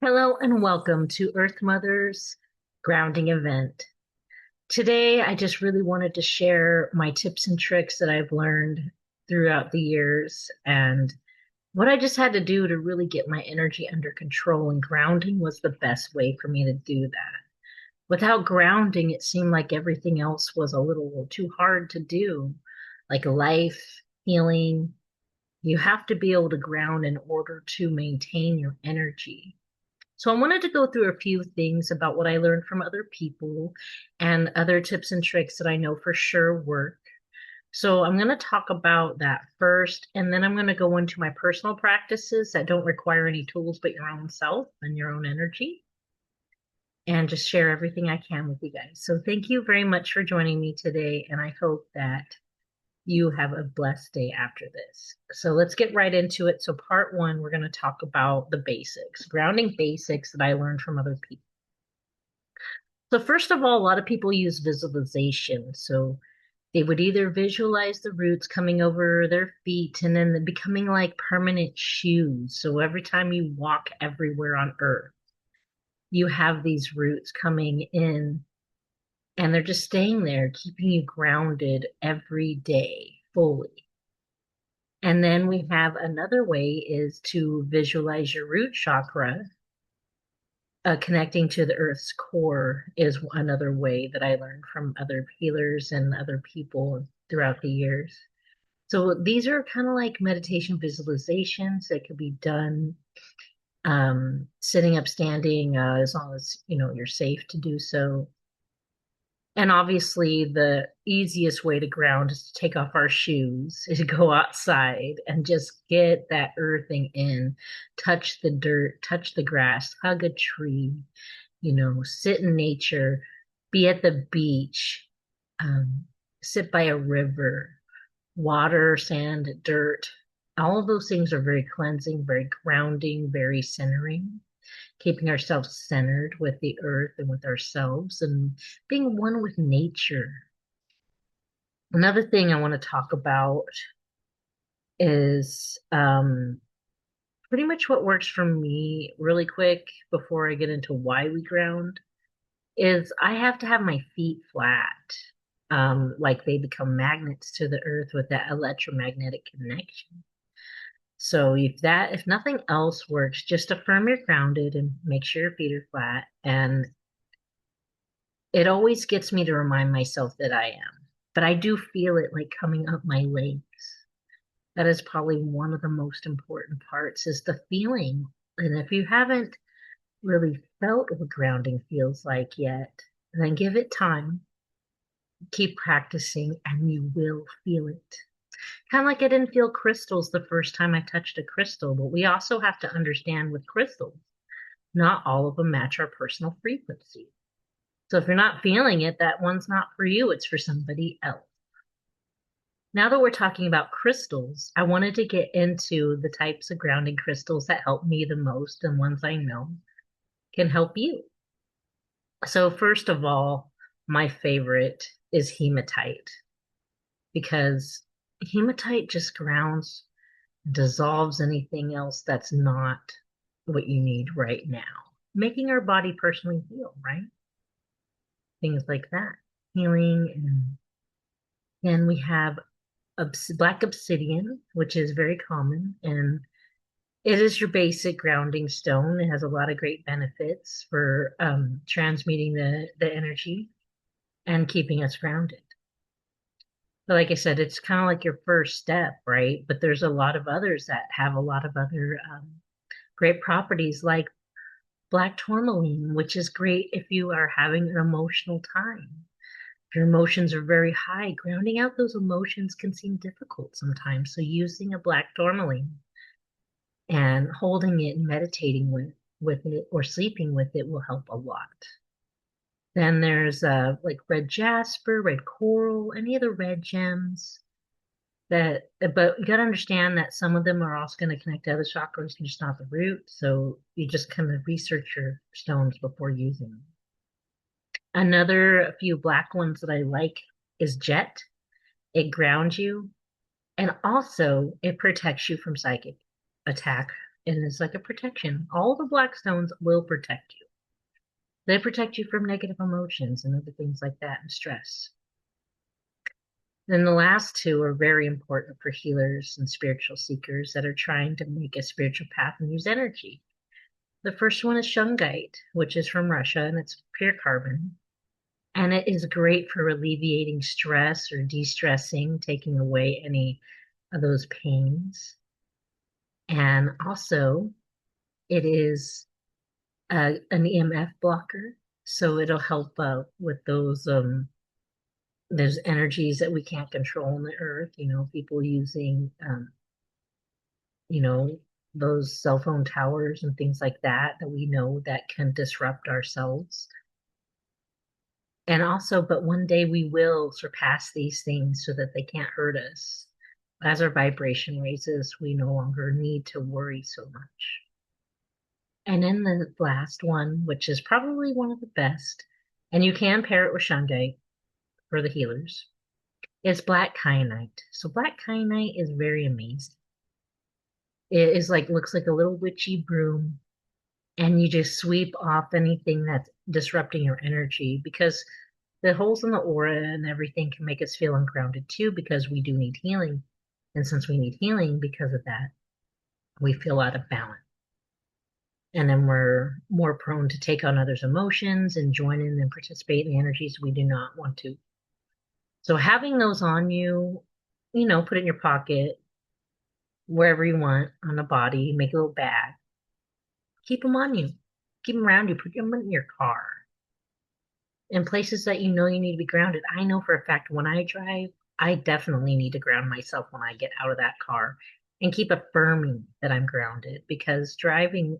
Hello and welcome to Earth Mother's grounding event. Today, I just really wanted to share my tips and tricks that I've learned throughout the years and what I just had to do to really get my energy under control. And grounding was the best way for me to do that. Without grounding, it seemed like everything else was a little too hard to do, like life, healing. You have to be able to ground in order to maintain your energy. So I wanted to go through a few things about what I learned from other people and other tips and tricks that I know for sure work. So I'm going to talk about that first, and then I'm going to go into my personal practices that don't require any tools but your own self and your own energy, and just share everything I can with you guys. So thank you very much for joining me today, and I hope that you have a blessed day after this. So let's get right into it. So part one, we're going to talk about the basics, grounding basics that I learned from other people. So first of all, a lot of people use visualization. So they would either visualize the roots coming over their feet and then becoming like permanent shoes. So every time you walk everywhere on earth, you have these roots coming in and they're just staying there, keeping you grounded every day fully. And then we have another way is to visualize your root chakra. Connecting to the earth's core is another way that I learned from other healers and other people throughout the years. So these are kind of like meditation visualizations that could be done sitting up, standing, as long as you're safe to do so. And obviously, the easiest way to ground is to take off our shoes, is to go outside and just get that earthing in, touch the dirt, touch the grass, hug a tree, sit in nature, be at the beach, um, sit by a river, water, sand, dirt. All of those things are very cleansing, very grounding, very centering, keeping ourselves centered with the earth and with ourselves and being one with nature. Another thing I want to talk about is pretty much what works for me really quick before I get into why we ground is I have to have my feet flat. Like they become magnets to the earth with that electromagnetic connection. So if nothing else works, just affirm you're grounded and make sure your feet are flat. And it always gets me to remind myself that I am. But I do feel it like coming up my legs. That is probably one of the most important parts is the feeling. And if you haven't really felt what grounding feels like yet, then give it time. Keep practicing and you will feel it. Kind of like I didn't feel crystals the first time I touched a crystal, but we also have to understand with crystals, not all of them match our personal frequency. So if you're not feeling it, that one's not for you, it's for somebody else. Now that we're talking about crystals, I wanted to get into the types of grounding crystals that help me the most and ones I know can help you. So first of all, my favorite is hematite because hematite just grounds, dissolves anything else that's not what you need right now, making our body personally heal, right? Things like that, healing. And then we have black obsidian, which is very common, and it is your basic grounding stone. It has a lot of great benefits for transmuting the energy and keeping us grounded. But like I said, it's kind of like your first step, right? But there's a lot of others that have a lot of other great properties, like black tourmaline, which is great if you are having an emotional time. If your emotions are very high, grounding out those emotions can seem difficult sometimes. So using a black tourmaline and holding it and meditating with it or sleeping with it will help a lot. Then there's like red jasper, red coral, any of the red gems but you got to understand that some of them are also going to connect to other chakras, just not the root. So you just kind of research your stones before using them. Another few black ones that I like is jet. It grounds you and also it protects you from psychic attack And it's like a protection. All the black stones will protect you. They protect you from negative emotions and other things like that and stress. Then the last two are very important for healers and spiritual seekers that are trying to make a spiritual path and use energy. The first one is shungite, which is from Russia, and it's pure carbon. And it is great for alleviating stress or de-stressing, taking away any of those pains. And also, it is an EMF blocker, so it'll help with those energies that we can't control on the earth. People using you know, those cell phone towers and things like that we know that can disrupt ourselves. And also, but one day we will surpass these things so that they can't hurt us. As our vibration raises, we no longer need to worry so much. And then the last one, which is probably one of the best, and you can pair it with shungite for the healers, is black kyanite. So black kyanite is very amazing. It is like looks like a little witchy broom, and you just sweep off anything that's disrupting your energy because the holes in the aura and everything can make us feel ungrounded too because we do need healing. And since we need healing because of that, we feel out of balance. And then we're more prone to take on others' emotions and join in and participate in the energies we do not want to. So having those on you, put it in your pocket, wherever you want on the body, make a little bag. Keep them on you. Keep them around you. Put them in your car. In places that you know you need to be grounded. I know for a fact when I drive, I definitely need to ground myself when I get out of that car and keep affirming that I'm grounded because driving,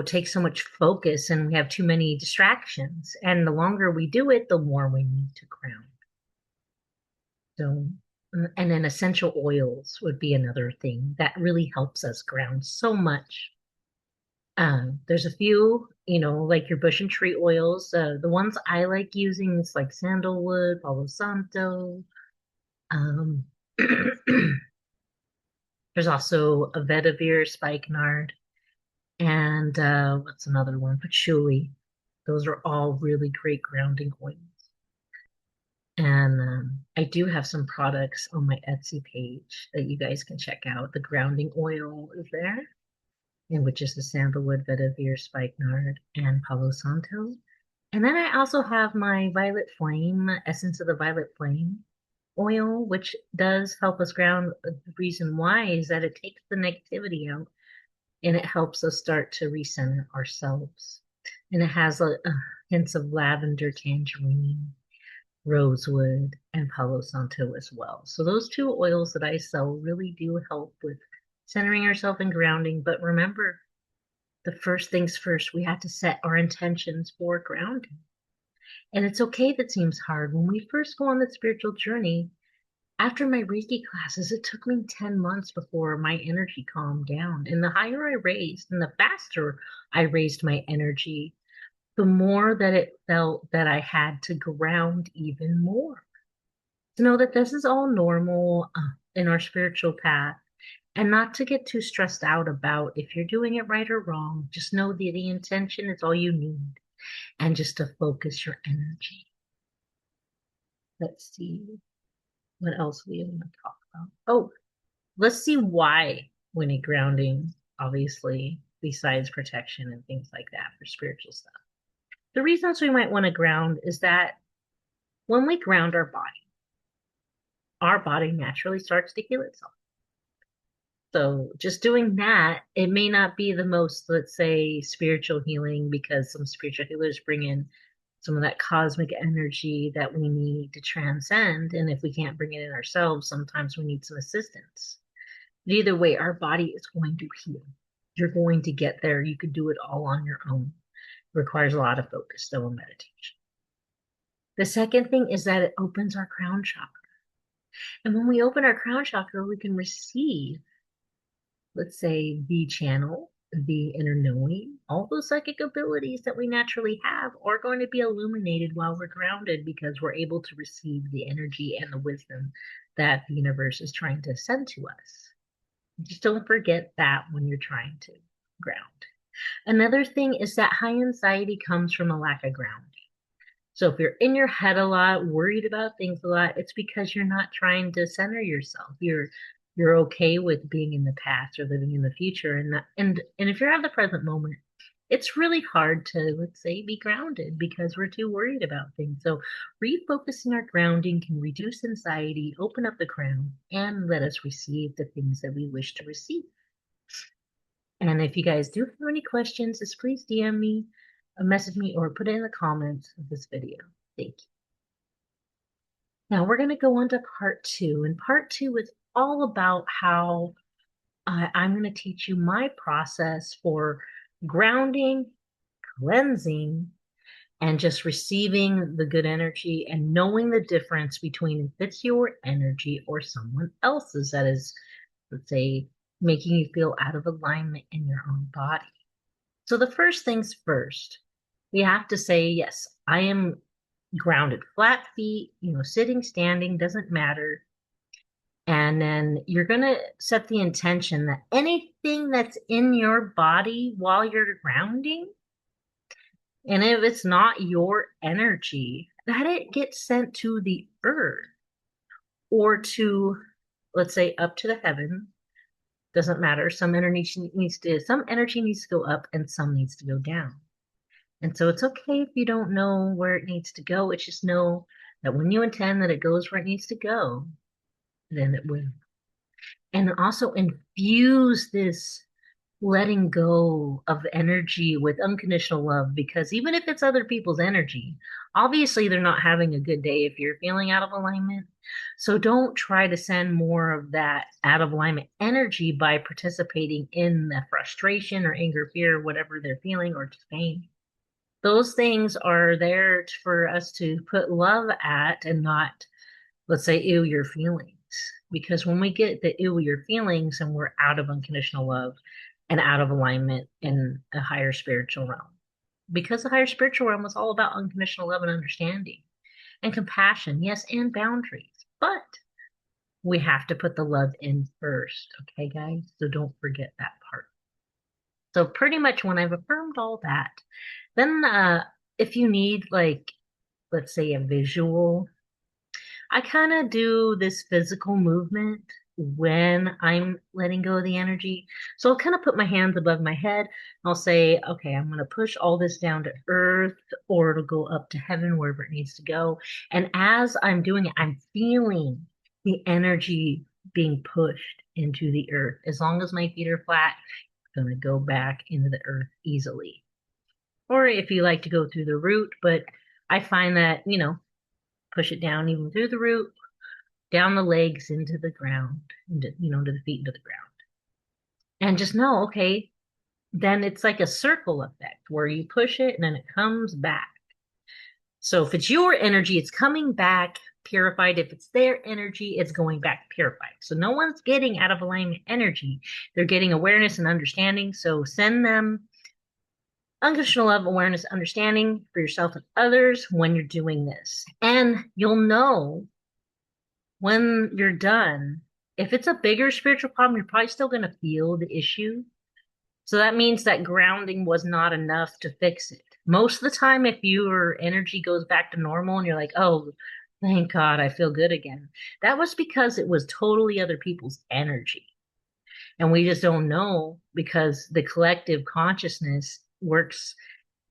takes so much focus and we have too many distractions. And the longer we do it, the more we need to ground. So, and then essential oils would be another thing that really helps us ground so much. There's a few, like your bush and tree oils. The ones I like using is like sandalwood, Palo Santo. Um, there's also a vetiver, spikenard, and what's another one? Patchouli. Those are all really great grounding oils. And I do have some products on my Etsy page that you guys can check out. The grounding oil is there, and which is the sandalwood, vetiver, spikenard, and Palo Santo. And then I also have my Violet Flame, Essence of the Violet Flame oil, which does help us ground. The reason why is that it takes the negativity out and it helps us start to recenter ourselves. And it has a hints of lavender, tangerine, rosewood, and Palo Santo as well. So those two oils that I sell really do help with centering ourselves and grounding. But remember, the first things first, we have to set our intentions for grounding. And it's okay if it seems hard. When we first go on the spiritual journey, after my Reiki classes, it took me 10 months before my energy calmed down. And the higher I raised and the faster I raised my energy, the more that it felt that I had to ground even more. To know that this is all normal in our spiritual path and not to get too stressed out about if you're doing it right or wrong. Just know that the intention is all you need and just to focus your energy. Let's see what else we want to talk about. Oh, let's see why we need grounding, obviously, besides protection and things like that for spiritual stuff. The reasons we might want to ground is that when we ground our body naturally starts to heal itself. So just doing that, it may not be the most, let's say, spiritual healing because some spiritual healers bring in some of that cosmic energy that we need to transcend. And if we can't bring it in ourselves, sometimes we need some assistance. But either way, our body is going to heal. You're going to get there. You could do it all on your own. It requires a lot of focus, though, and meditation. The second thing is that it opens our crown chakra. And when we open our crown chakra, we can receive, let's say, the channel, the inner knowing, all those psychic abilities that we naturally have are going to be illuminated while we're grounded because we're able to receive the energy and the wisdom that the universe is trying to send to us. Just don't forget that when you're trying to ground. Another thing is that high anxiety comes from a lack of grounding. So if you're in your head a lot, worried about things a lot, it's because you're not trying to center yourself. You're okay with being in the past or living in the future, and if you're at the present moment, it's really hard to, let's say, be grounded because we're too worried about things. So refocusing our grounding can reduce anxiety, open up the crown, and let us receive the things that we wish to receive. And if you guys do have any questions, just please DM me, message me, or put it in the comments of this video. Thank you. Now we're going to go on to part two. And part two is all about how I'm going to teach you my process for grounding, cleansing, and just receiving the good energy and knowing the difference between if it's your energy or someone else's that is, let's say, making you feel out of alignment in your own body. So the first things first, we have to say, yes, I am grounded, flat feet, sitting, standing, doesn't matter. And then you're going to set the intention that anything that's in your body while you're grounding, and if it's not your energy, that it gets sent to the earth or to, let's say, up to the heaven. Doesn't matter. Some energy needs to go up and some needs to go down. And so it's okay if you don't know where it needs to go. It's just know that when you intend that it goes where it needs to go, then it will. And also infuse this letting go of energy with unconditional love, because even if it's other people's energy, obviously they're not having a good day if you're feeling out of alignment. So don't try to send more of that out of alignment energy by participating in the frustration or anger, fear, whatever they're feeling, or just pain. Those things are there for us to put love at and not, let's say, ew, your feelings. Because when we get the ew, your feelings, and we're out of unconditional love and out of alignment in a higher spiritual realm. Because the higher spiritual realm is all about unconditional love and understanding and compassion, yes, and boundaries. But we have to put the love in first, okay, guys? So don't forget that part. So pretty much when I've affirmed all that, then if you need, like, let's say a visual, I kind of do this physical movement when I'm letting go of the energy. So I'll kind of put my hands above my head. I'll say, okay, I'm going to push all this down to earth, or it'll go up to heaven, wherever it needs to go. And as I'm doing it, I'm feeling the energy being pushed into the earth. As long as my feet are flat, it's going to go back into the earth easily. Or if you like to go through the root, but I find that, push it down even through the root, down the legs into the ground, into, to the feet, into the ground. And just know, okay, then it's like a circle effect where you push it and then it comes back. So if it's your energy, it's coming back purified. If it's their energy, it's going back purified. So no one's getting out of alignment energy. They're getting awareness and understanding. So send them unconditional love, awareness, understanding for yourself and others when you're doing this. And you'll know when you're done, if it's a bigger spiritual problem, you're probably still going to feel the issue. So that means that grounding was not enough to fix it. Most of the time, if your energy goes back to normal and you're like, oh, thank God, I feel good again, that was because it was totally other people's energy. And we just don't know because the collective consciousness works,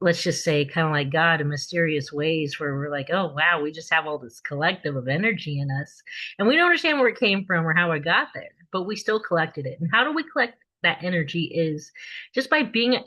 let's just say, kind of like God in mysterious ways, where we're like, oh, wow, we just have all this collective of energy in us. And we don't understand where it came from or how it got there, but we still collected it. And how do we collect that energy is just by being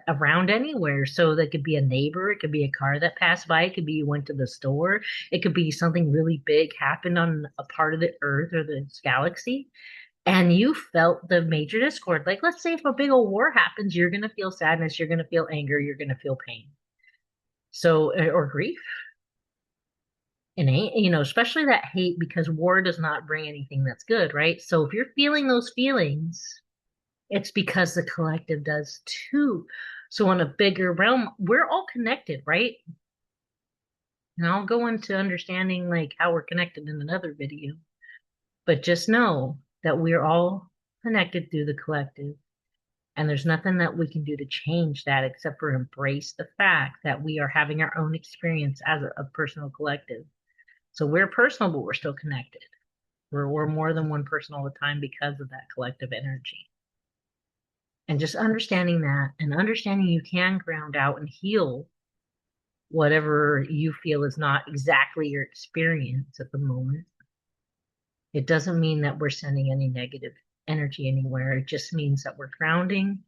around anywhere. So that could be a neighbor, it could be a car that passed by, it could be you went to the store, it could be something really big happened on a part of the earth or the galaxy. And you felt the major discord. Like, let's say if a big old war happens, you're going to feel sadness, you're going to feel anger, you're going to feel pain. So, or grief. And, especially that hate, because war does not bring anything that's good, right? So if you're feeling those feelings, it's because the collective does too. So in a bigger realm, we're all connected, right? And I'll go into understanding like how we're connected in another video. But just know that we're all connected through the collective. And there's nothing that we can do to change that except for embrace the fact that we are having our own experience as a personal collective. So we're personal, but we're still connected. We're more than one person all the time because of that collective energy. And just understanding that and understanding you can ground out and heal whatever you feel is not exactly your experience at the moment. It doesn't mean that we're sending any negative energy anywhere. It just means that we're grounding,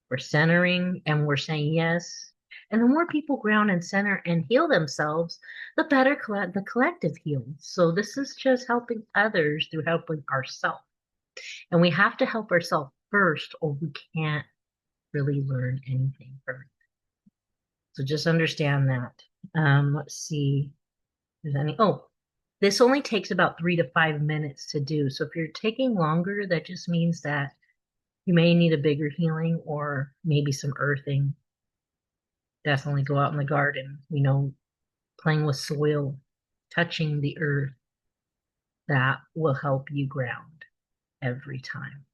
we're centering, and we're saying yes. And the more people ground and center and heal themselves, the better the collective heals. So this is just helping others through helping ourselves. And we have to help ourselves first, or we can't really learn anything from it. So just understand that. Let's see. If there's any. Oh, this only takes about 3 to 5 minutes to do. So if you're taking longer, that just means that you may need a bigger healing or maybe some earthing. Definitely go out in the garden, playing with soil, touching the earth. That will help you ground every time.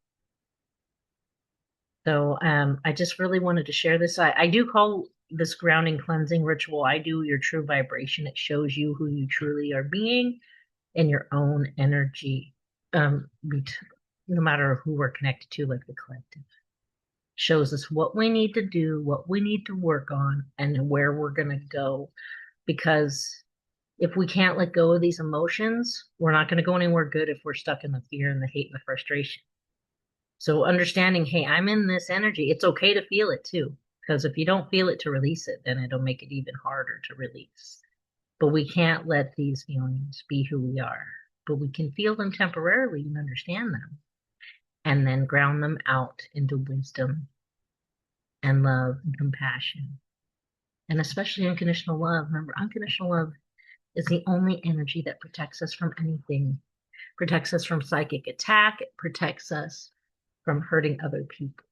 So I just really wanted to share this. I do call this grounding cleansing ritual. I do your true vibration. It shows you who you truly are being in your own energy, no matter who we're connected to, like the collective. Shows us what we need to do, what we need to work on, and where we're going to go. Because if we can't let go of these emotions, we're not going to go anywhere good if we're stuck in the fear and the hate and the frustration. So understanding, hey, I'm in this energy. It's okay to feel it too. Because if you don't feel it to release it, then it'll make it even harder to release. But we can't let these feelings be who we are. But we can feel them temporarily and understand them. And then ground them out into wisdom and love and compassion. And especially unconditional love. Remember, unconditional love is the only energy that protects us from anything. Protects us from psychic attack. It protects us from hurting other people.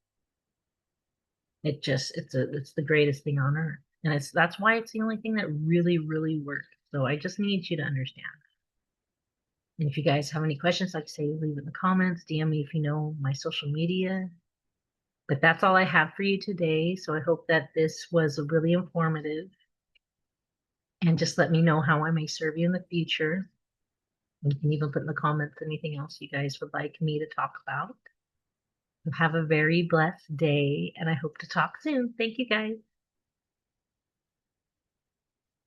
It's the greatest thing on earth. And that's why it's the only thing that really, really works. So I just need you to understand. And if you guys have any questions, like I say, leave in the comments, DM me if you know my social media. But that's all I have for you today. So I hope that this was really informative. And just let me know how I may serve you in the future. You can even put in the comments anything else you guys would like me to talk about. Have a very blessed day, and I hope to talk soon. Thank you, guys.